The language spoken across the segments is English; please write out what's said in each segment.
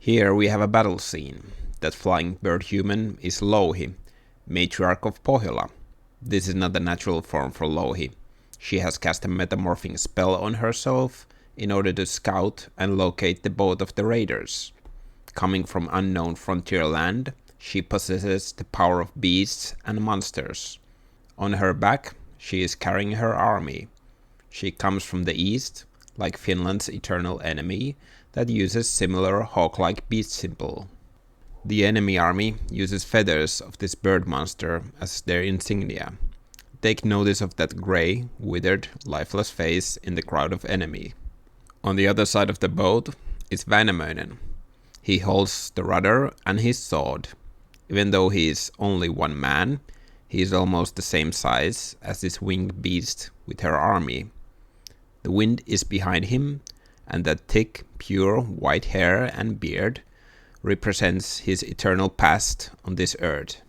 Here we have a battle scene. That flying bird human is Louhi, matriarch of Pohjola. This is not a natural form for Louhi. She has cast a metamorphing spell on herself in order to scout and locate the boat of the raiders. Coming from unknown frontier land, she possesses the power of beasts and monsters. On her back, she is carrying her army. She comes from the east, like Finland's eternal enemy, that uses similar hawk-like beast symbol. The enemy army uses feathers of this bird monster as their insignia. Take notice of that grey, withered, lifeless face in the crowd of enemy. On the other side of the boat is Väinämöinen. He holds the rudder and his sword. Even though he is only one man, he is almost the same size as this winged beast with her army. The wind is behind him, and that thick, pure white hair and beard represents his eternal past on this earth.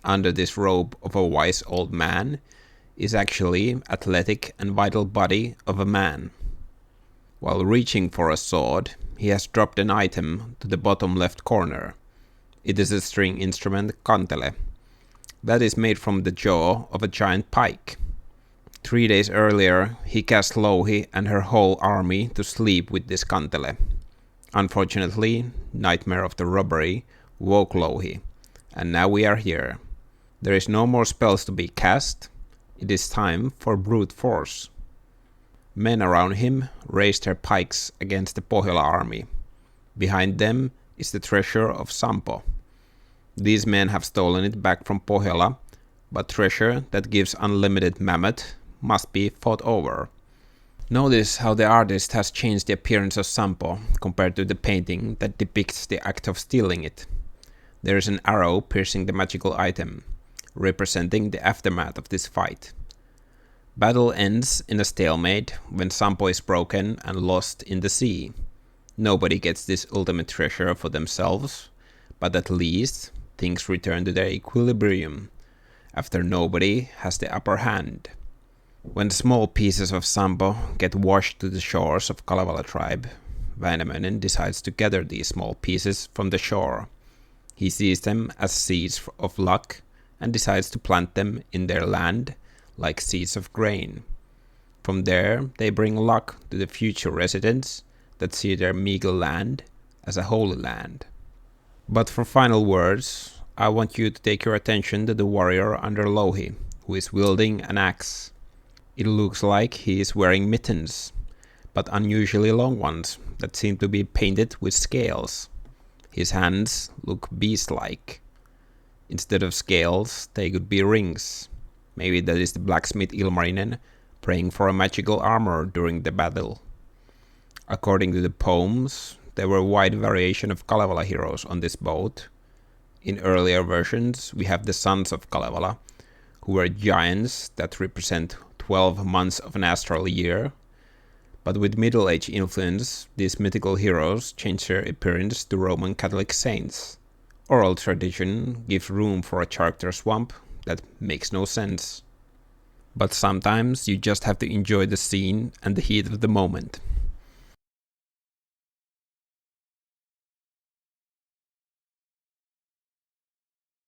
Under this robe of a wise old man is actually athletic and vital body of a man. While reaching for a sword, he has dropped an item to the bottom left corner. It is a string instrument kantele that is made from the jaw of a giant pike. 3 days earlier, he cast Louhi and her whole army to sleep with this kantele. Unfortunately, Nightmare of the Robbery woke Louhi, and now we are here. There is no more spells to be cast. It is time for brute force. Men around him raised their pikes against the Pohjola army. Behind them is the treasure of Sampo. These men have stolen it back from Pohjola, but treasure that gives unlimited mammoth must be fought over. Notice how the artist has changed the appearance of Sampo compared to the painting that depicts the act of stealing it. There is an arrow piercing the magical item, representing the aftermath of this fight. Battle ends in a stalemate when Sampo is broken and lost in the sea. Nobody gets this ultimate treasure for themselves, but at least things return to their equilibrium after nobody has the upper hand. When small pieces of Sampo get washed to the shores of Kalevala tribe, Väinämöinen decides to gather these small pieces from the shore. He sees them as seeds of luck and decides to plant them in their land like seeds of grain. From there, they bring luck to the future residents that see their meager land as a holy land. But for final words, I want you to take your attention to the warrior under Louhi, who is wielding an axe. It looks like he is wearing mittens, but unusually long ones that seem to be painted with scales. His hands look beast-like. Instead of scales, they could be rings. Maybe that is the blacksmith Ilmarinen praying for a magical armor during the battle. According to the poems, there were a wide variation of Kalevala heroes on this boat. In earlier versions, we have the sons of Kalevala, who were giants that represent 12 months of an astral year. But with Middle Age influence, these mythical heroes change their appearance to Roman Catholic saints. Oral tradition gives room for a character swamp that makes no sense. But sometimes you just have to enjoy the scene and the heat of the moment.